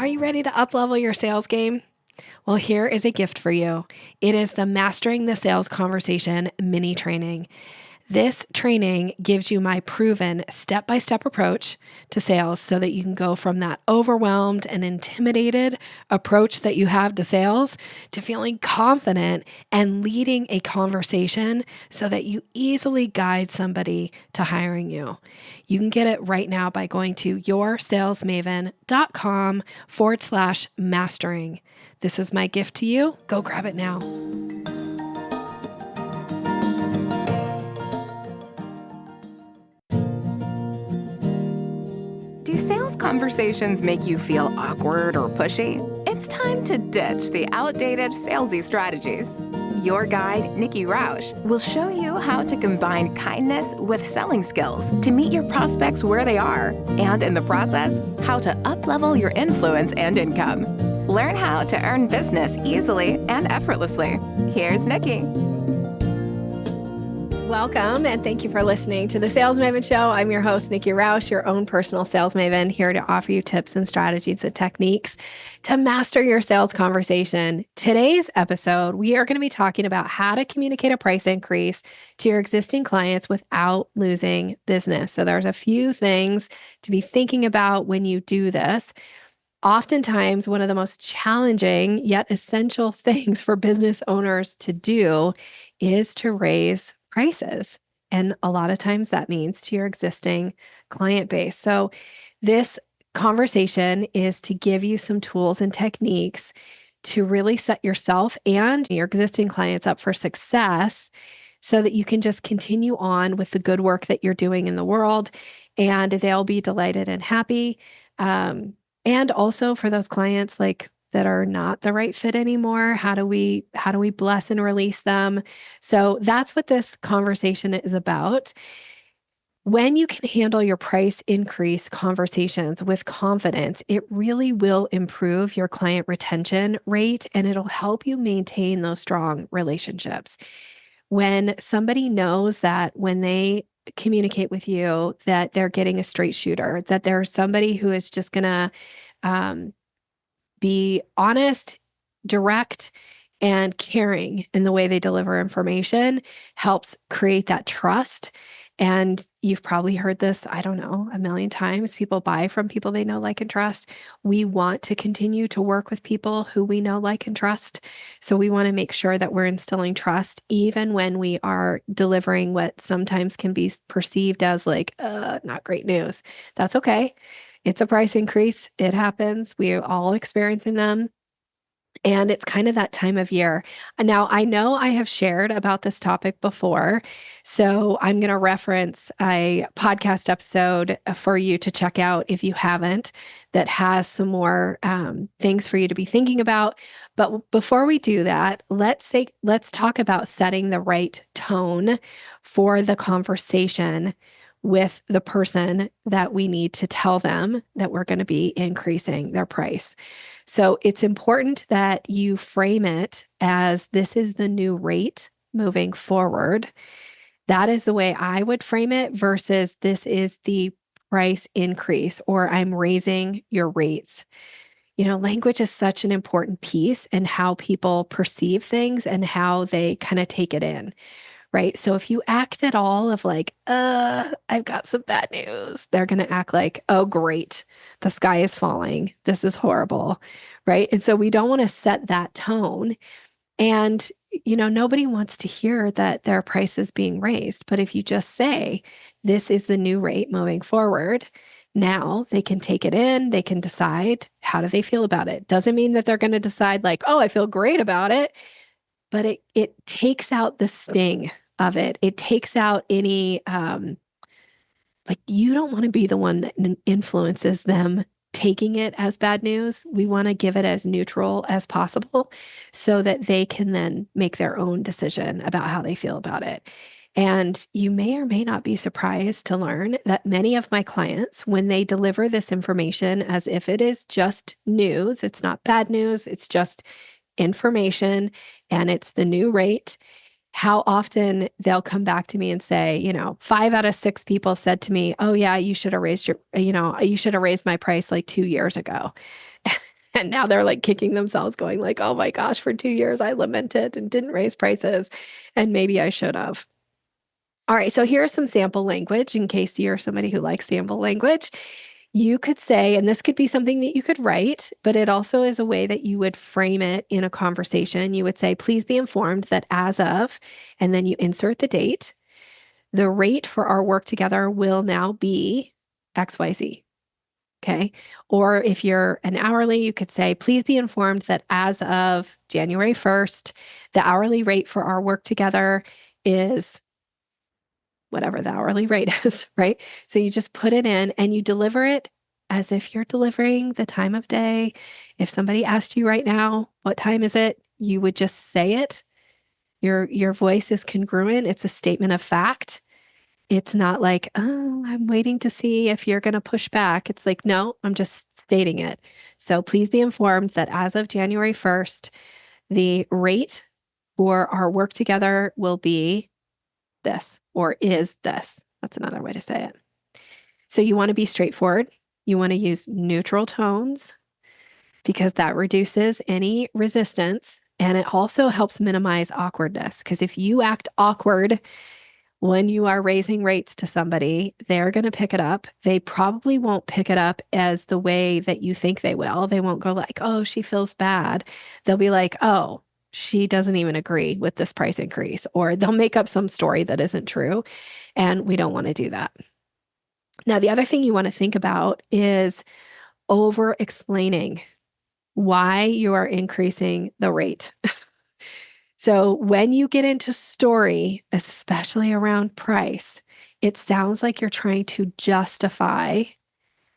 Are you ready to uplevel your sales game? Well, here is a gift for you. It is the Mastering the Sales Conversation mini training. This training gives you my proven step-by-step approach to sales so that you can go from that overwhelmed and intimidated approach that you have to sales to feeling confident and leading a conversation so that you easily guide somebody to hiring you. You can get it right now by going to yoursalesmaven.com/mastering. This is my gift to you. Go grab it now. Do sales conversations make you feel awkward or pushy? It's time to ditch the outdated salesy strategies. Your guide, Nikki will show you how to combine kindness with selling skills to meet your prospects where they are, and in the process, how to uplevel your influence and income. Learn how to earn business easily and effortlessly. Here's Nikki. Welcome, and thank you for listening to the Sales Maven Show. I'm your host, Nikki Roush, your own personal sales maven, here to offer you tips and strategies and techniques to master your sales conversation. Today's episode, we are going to be talking about how to communicate a price increase to your existing clients without losing business. So there's a few things to be thinking about when you do this. Oftentimes, one of the most challenging yet essential things for business owners to do is to raise prices. And a lot of times that means to your existing client base. So this conversation is to give you some tools and techniques to really set yourself and your existing clients up for success so that you can just continue on with the good work that you're doing in the world, and they'll be delighted and happy. And also for those clients that are not the right fit anymore, how do we bless and release them? So that's what this conversation is about. When you can handle your price increase conversations with confidence, it really will improve your client retention rate, and it'll help you maintain those strong relationships. When somebody knows that when they communicate with you that they're getting a straight shooter, that there's somebody who is just going to be honest, direct, and caring in the way they deliver information, helps create that trust. And you've probably heard this, I don't know, a million times. People buy from people they know, like, and trust. We want to continue to work with people who we know, like, and trust. So we want to make sure that we're instilling trust, even when we are delivering what sometimes can be perceived as not great news. That's okay. It's a price increase. It happens. We're all experiencing them. And it's kind of that time of year. Now, I know I have shared about this topic before, so I'm going to reference a podcast episode for you to check out if you haven't, that has some more things for you to be thinking about. But before we do that, let's talk about setting the right tone for the conversation with the person that we need to tell them that we're going to be increasing their price. So it's important that you frame it as this is the new rate moving forward. That is the way I would frame it versus this is the price increase or I'm raising your rates. Language is such an important piece in how people perceive things and how they kind of take it in. Right. So if you act at all of I've got some bad news, they're going to act like, oh, great, the sky is falling. This is horrible. Right. And so we don't want to set that tone. And, nobody wants to hear that their price is being raised. But if you just say, this is the new rate moving forward, now they can take it in, they can decide how do they feel about it. Doesn't mean that they're going to decide oh, I feel great about it. But it takes out the sting of it. It takes out any, you don't want to be the one that influences them taking it as bad news. We want to give it as neutral as possible so that they can then make their own decision about how they feel about it. And you may or may not be surprised to learn that many of my clients, when they deliver this information as if it is just news, it's not bad news, it's just information, and it's the new rate, how often they'll come back to me and say, 5 out of 6 people said to me, oh yeah, you should have raised my price 2 years ago. And now they're like kicking themselves going like, oh my gosh, for 2 years I lamented and didn't raise prices and maybe I should have. All right, so here's some sample language in case you're somebody who likes sample language. You could say, and this could be something that you could write, but it also is a way that you would frame it in a conversation. You would say, please be informed that as of, and then you insert the date, the rate for our work together will now be XYZ. Okay. Or if you're an hourly, you could say, please be informed that as of January 1st, the hourly rate for our work together is whatever the hourly rate is, right? So you just put it in and you deliver it as if you're delivering the time of day. If somebody asked you right now, what time is it? You would just say it. Your voice is congruent. It's a statement of fact. It's not like, oh, I'm waiting to see if you're going to push back. It's like, no, I'm just stating it. So please be informed that as of January 1st, the rate for our work together will be this or is this. That's another way to say it. So you want to be straightforward. You want to use neutral tones because that reduces any resistance. And it also helps minimize awkwardness. Because if you act awkward when you are raising rates to somebody, they're going to pick it up. They probably won't pick it up as the way that you think they will. They won't go like, oh, she feels bad. They'll be like, oh, she doesn't even agree with this price increase, or they'll make up some story that isn't true. And we don't want to do that. Now, the other thing you want to think about is over explaining why you are increasing the rate. So when you get into story, especially around price, it sounds like you're trying to justify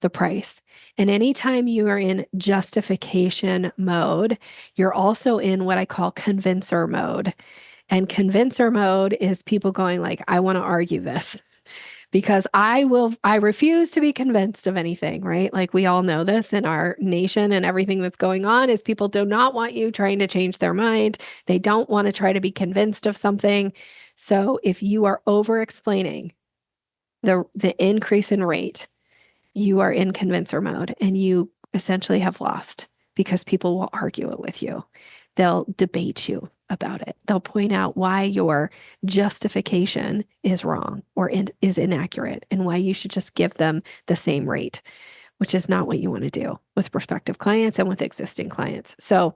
the price. And anytime you are in justification mode, you're also in what I call convincer mode. And convincer mode is people going like, I want to argue this because I refuse to be convinced of anything, right? Like we all know this in our nation and everything that's going on is people do not want you trying to change their mind. They don't want to try to be convinced of something. So if you are over explaining the increase in rate, you are in convincer mode and you essentially have lost because people will argue it with you. They'll debate you about it. They'll point out why your justification is wrong or is inaccurate and why you should just give them the same rate, which is not what you want to do with prospective clients and with existing clients. So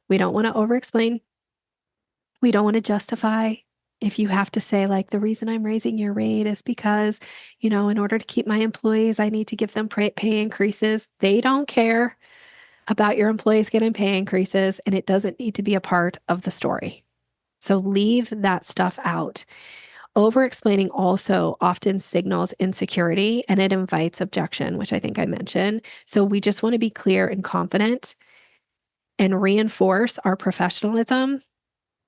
we don't want to over explain. We don't want to justify. If you have to say, like, the reason I'm raising your rate is because, in order to keep my employees, I need to give them pay increases. They don't care about your employees getting pay increases, and it doesn't need to be a part of the story. So leave that stuff out. Over explaining also often signals insecurity and it invites objection, which I think I mentioned. So we just want to be clear and confident and reinforce our professionalism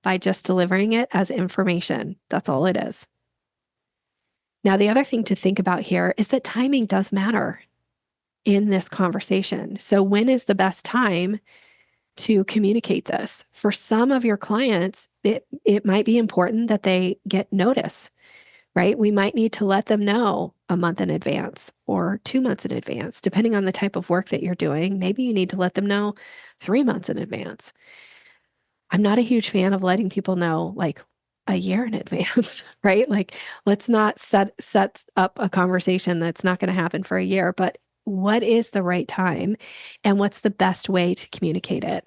by just delivering it as information. That's all it is. Now, the other thing to think about here is that timing does matter in this conversation. So when is the best time to communicate this? For some of your clients, it might be important that they get notice, right? We might need to let them know a month in advance or 2 months in advance, depending on the type of work that you're doing. Maybe you need to let them know 3 months in advance. I'm not a huge fan of letting people know like a year in advance, right? Like, let's not set up a conversation that's not going to happen for a year, but what is the right time and what's the best way to communicate it?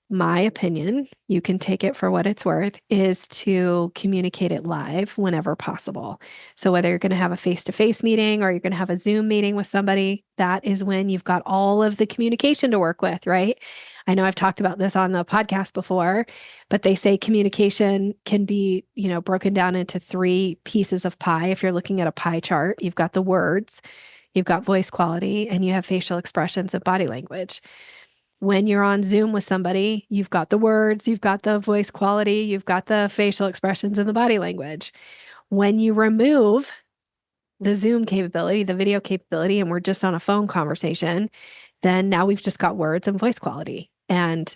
My opinion, you can take it for what it's worth, is to communicate it live whenever possible. So whether you're going to have a face-to-face meeting or you're going to have a Zoom meeting with somebody, that is when you've got all of the communication to work with, right? I know I've talked about this on the podcast before, but they say communication can be, broken down into 3 pieces of pie. If you're looking at a pie chart, you've got the words, you've got voice quality, and you have facial expressions and body language. When you're on Zoom with somebody, you've got the words, you've got the voice quality, you've got the facial expressions and the body language. When you remove the Zoom capability, the video capability, and we're just on a phone conversation, then now we've just got words and voice quality. And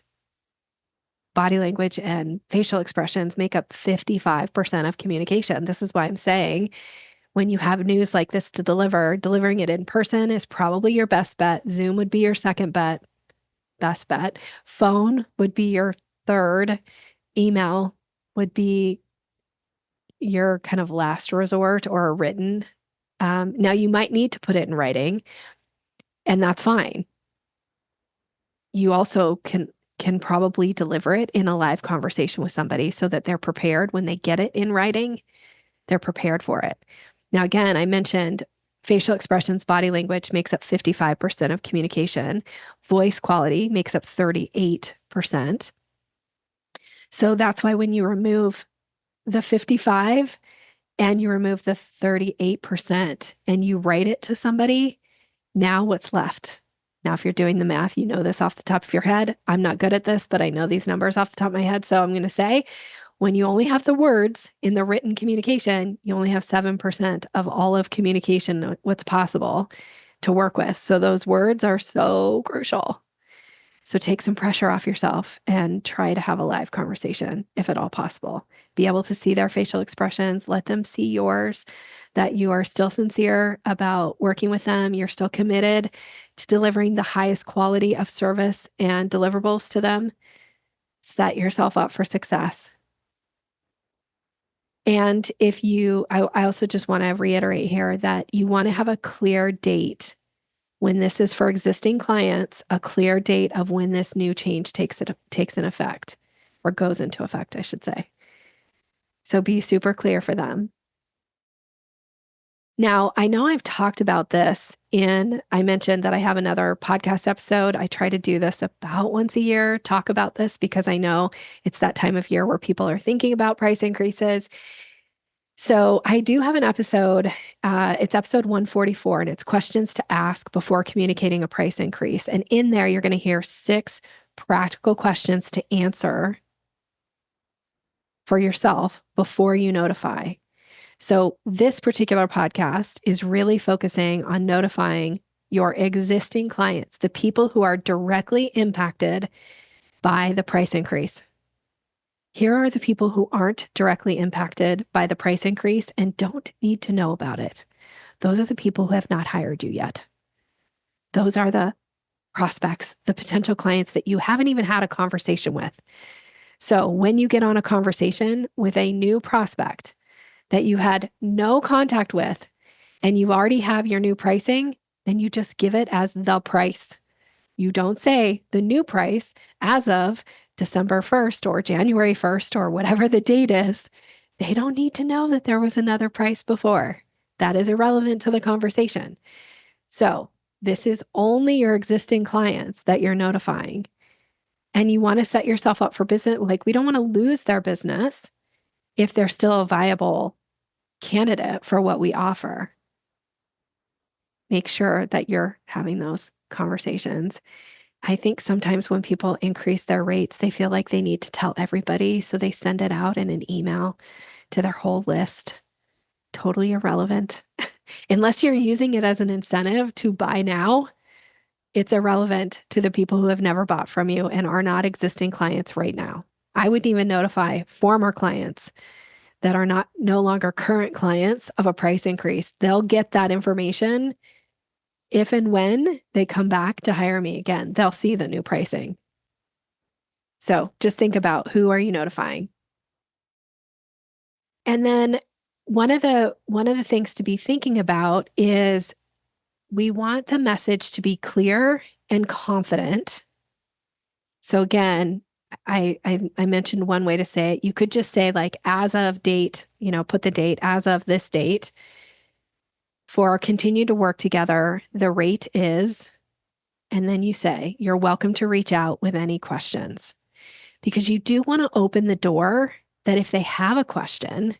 body language and facial expressions make up 55% of communication. This is why I'm saying When you have news like this to deliver, delivering it in person is probably your best bet. Zoom would be your second best bet. Phone would be your third. Email would be your kind of last resort or written. Now you might need to put it in writing, and that's fine. You also can probably deliver it in a live conversation with somebody so that they're prepared when they get it in writing, they're prepared for it. Now, again, I mentioned facial expressions, body language makes up 55% of communication. Voice quality makes up 38%. So that's why when you remove the 55 and you remove the 38% and you write it to somebody, now what's left? Now, if you're doing the math, you know this off the top of your head. I'm not good at this, but I know these numbers off the top of my head. So I'm going to say when you only have the words in the written communication, you only have 7% of all of communication, what's possible to work with. So those words are so crucial. So take some pressure off yourself and try to have a live conversation if at all possible. Be able to see their facial expressions, let them see yours, that you are still sincere about working with them. You're still committed to delivering the highest quality of service and deliverables to them. Set yourself up for success. And I also just want to reiterate here that you want to have a clear date when this is for existing clients, a clear date of when this new change takes an effect or goes into effect, I should say. So be super clear for them. Now, I know I've talked about this I mentioned that I have another podcast episode. I try to do this about once a year, talk about this because I know it's that time of year where people are thinking about price increases. So I do have an episode. It's episode 144, and it's questions to ask before communicating a price increase. And in there, you're going to hear 6 practical questions to answer for yourself before you notify. So this particular podcast is really focusing on notifying your existing clients, the people who are directly impacted by the price increase. Here are the people who aren't directly impacted by the price increase and don't need to know about it. Those are the people who have not hired you yet. Those are the prospects, the potential clients that you haven't even had a conversation with. So when you get on a conversation with a new prospect that you had no contact with and you already have your new pricing, then you just give it as the price. You don't say the new price as of December 1st or January 1st or whatever the date is. They don't need to know that there was another price before. That is irrelevant to the conversation. So this is only your existing clients that you're notifying. And you want to set yourself up for business. Like, we don't want to lose their business if they're still a viable candidate for what we offer. Make sure that you're having those conversations. I think sometimes when people increase their rates, they feel like they need to tell everybody. So they send it out in an email to their whole list. Totally irrelevant. Unless you're using it as an incentive to buy now, it's irrelevant to the people who have never bought from you and are not existing clients right now. I would even notify former clients that are no longer current clients of a price increase. They'll get that information if and when they come back to hire me again. They'll see the new pricing. So just think about, who are you notifying? And then one of the things to be thinking about is we want the message to be clear and confident. So again, I mentioned one way to say it. You could just say, like, as of date, put the date as of this date. For our continue to work together, the rate is, and then you say, you're welcome to reach out with any questions. Because you do want to open the door that if they have a question,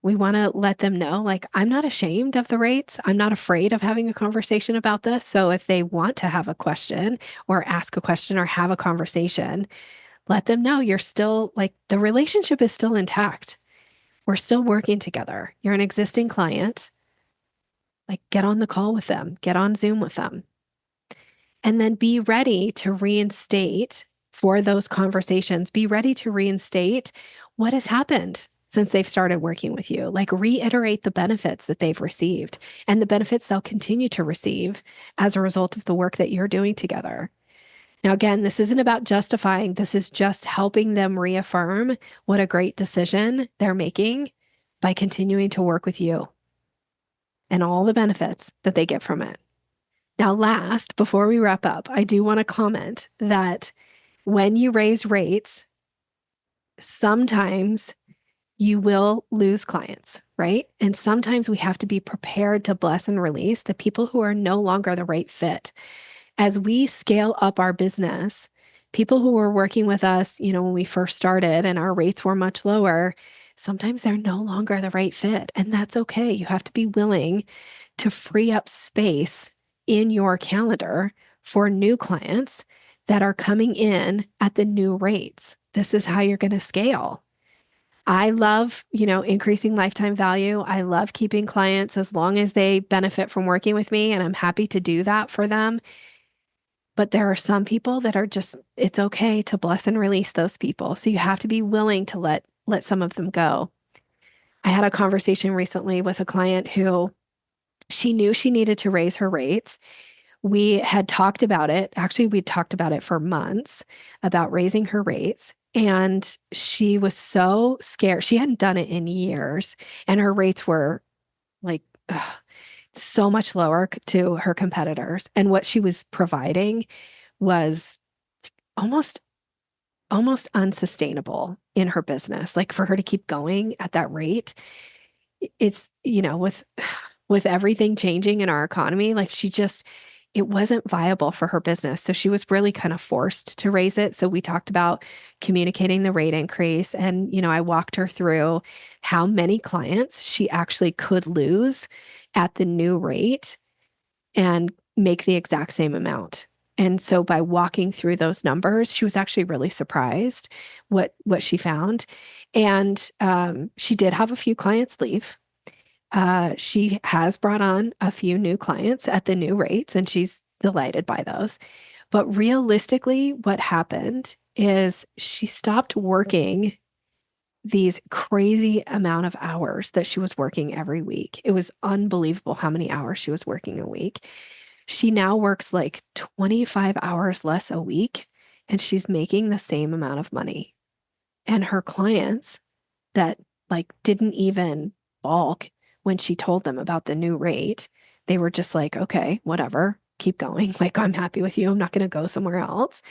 we want to let them know, like, I'm not ashamed of the rates. I'm not afraid of having a conversation about this. So if they want to have a question or ask a question or have a conversation, let them know you're still, like, the relationship is still intact. We're still working together. You're an existing client. Like, get on the call with them, get on Zoom with them, and then be ready to reinstate for those conversations. Be ready to reinstate what has happened since they've started working with you. Like reiterate the benefits that they've received and the benefits they'll continue to receive as a result of the work that you're doing together. Now, again, this isn't about justifying. This is just helping them reaffirm what a great decision they're making by continuing to work with you and all the benefits that they get from it. Now, last, before we wrap up, I do want to comment that when you raise rates, sometimes you will lose clients, right? And sometimes we have to be prepared to bless and release the people who are no longer the right fit. As we scale up our business, people who were working with us, when we first started and our rates were much lower, sometimes they're no longer the right fit. And that's okay. You have to be willing to free up space in your calendar for new clients that are coming in at the new rates. This is how you're going to scale. I love, increasing lifetime value. I love keeping clients as long as they benefit from working with me, and I'm happy to do that for them. But there are some people that are just, it's okay to bless and release those people. So you have to be willing to let some of them go. I had a conversation recently with a client who she knew she needed to raise her rates. We had talked about it. Actually, we talked about it for months about raising her rates. And she was so scared. She hadn't done it in years. And her rates were like so much lower to her competitors. And what she was providing was almost unsustainable in her business. Like for her to keep going at that rate, it's, with everything changing in our economy, like it wasn't viable for her business. So she was really kind of forced to raise it. So we talked about communicating the rate increase. And, I walked her through how many clients she actually could lose at the new rate and make the exact same amount. And so by walking through those numbers, she was actually really surprised what she found. And she did have a few clients leave. She has brought on a few new clients at the new rates, and she's delighted by those. But realistically, what happened is she stopped working these crazy amount of hours that she was working every week. It was unbelievable how many hours she was working a week. She now works like 25 hours less a week, and she's making the same amount of money. And her clients that didn't even balk when she told them about the new rate, they were just like, okay, whatever, keep going. Like, I'm happy with you. I'm not going to go somewhere else.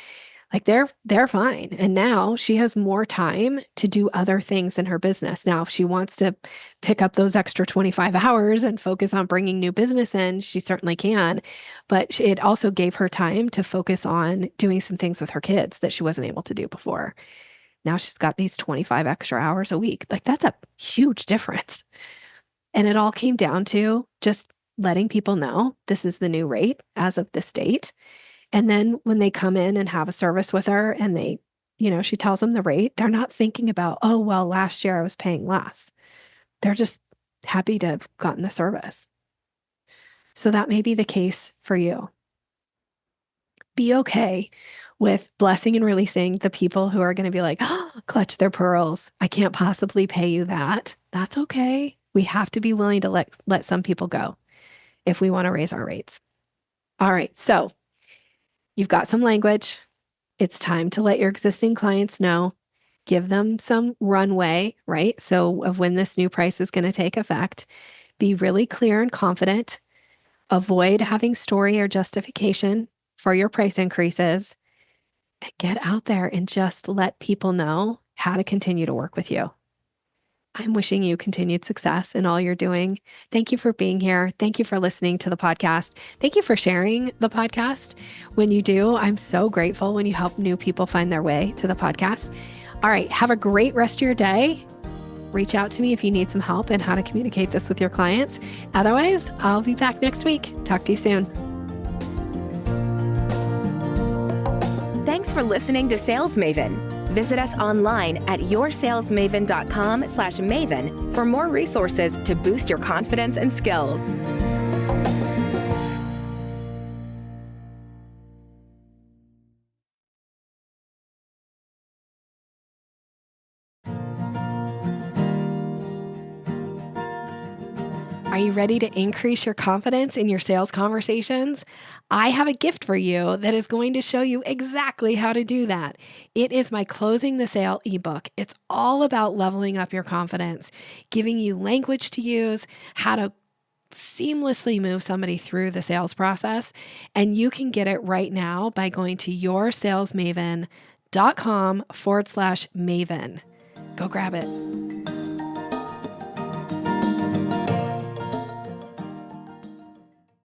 Like they're fine. And now she has more time to do other things in her business. Now, if she wants to pick up those extra 25 hours and focus on bringing new business in, she certainly can. But it also gave her time to focus on doing some things with her kids that she wasn't able to do before. Now she's got these 25 extra hours a week. Like that's a huge difference. And it all came down to just letting people know this is the new rate as of this date. And then when they come in and have a service with her and she tells them the rate, they're not thinking about, oh, well, last year I was paying less. They're just happy to have gotten the service. So that may be the case for you. Be okay with blessing and releasing the people who are going to be like, oh, clutch their pearls. I can't possibly pay you that. That's okay. We have to be willing to let some people go if we want to raise our rates. All right. So you've got some language. It's time to let your existing clients know. Give them some runway, right? So of when this new price is going to take effect. Be really clear and confident. Avoid having story or justification for your price increases. And get out there and just let people know how to continue to work with you. I'm wishing you continued success in all you're doing. Thank you for being here. Thank you for listening to the podcast. Thank you for sharing the podcast. When you do, I'm so grateful when you help new people find their way to the podcast. All right, have a great rest of your day. Reach out to me if you need some help in how to communicate this with your clients. Otherwise, I'll be back next week. Talk to you soon. Thanks for listening to Sales Maven. Visit us online at yoursalesmaven.com/maven for more resources to boost your confidence and skills. you ready to increase your confidence in your sales conversations? I have a gift for you that is going to show you exactly how to do that. It is my Closing the Sale ebook. It's all about leveling up your confidence, giving you language to use, how to seamlessly move somebody through the sales process. And you can get it right now by going to yoursalesmaven.com/Maven. Go grab it.